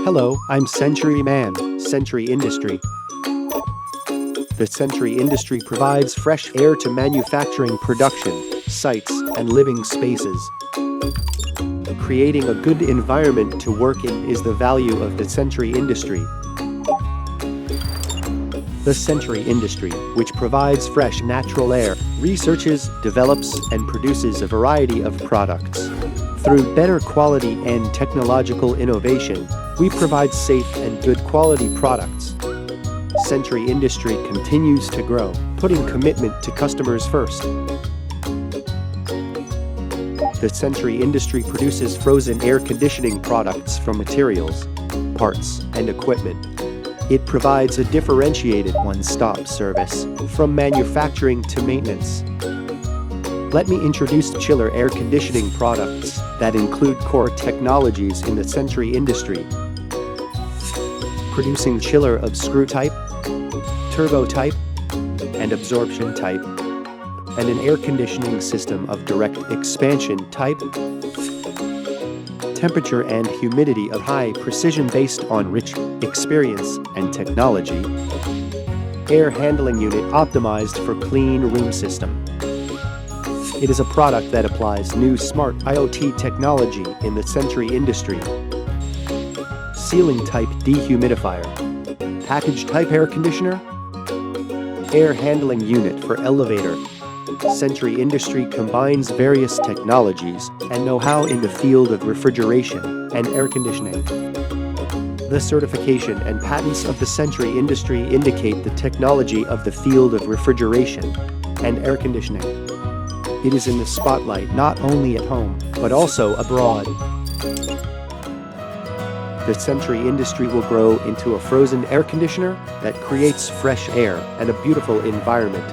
Hello, I'm Century Man, Century Industry. The Century Industry provides fresh air to manufacturing production, sites, and living spaces. Creating a good environment to work in is the value of the Century Industry. The Century Industry, which provides fresh natural air, researches, develops, and produces a variety of products. Through better quality and technological innovation, we provide safe and good quality products. Century Industry continues to grow, putting commitment to customers first. The Century Industry produces frozen air conditioning products from materials, parts, and equipment. It provides a differentiated one-stop service, from manufacturing to maintenance. Let me introduce chiller air conditioning products that include core technologies in the Century Industry. Producing chiller of screw type, turbo type, and absorption type, and an air conditioning system of direct expansion type. Temperature and humidity of high precision based on rich experience and technology. Air handling unit optimized for clean room system. It is a product that applies new smart IoT technology in the Century Industry. Ceiling type dehumidifier. Package type air conditioner. Air handling unit for elevator. Century Industry combines various technologies and know-how in the field of refrigeration and air conditioning. The certification and patents of the Century Industry indicate the technology of the field of refrigeration and air conditioning. It is in the spotlight not only at home, but also abroad. The Century Industry will grow into a frozen air conditioner that creates fresh air and a beautiful environment.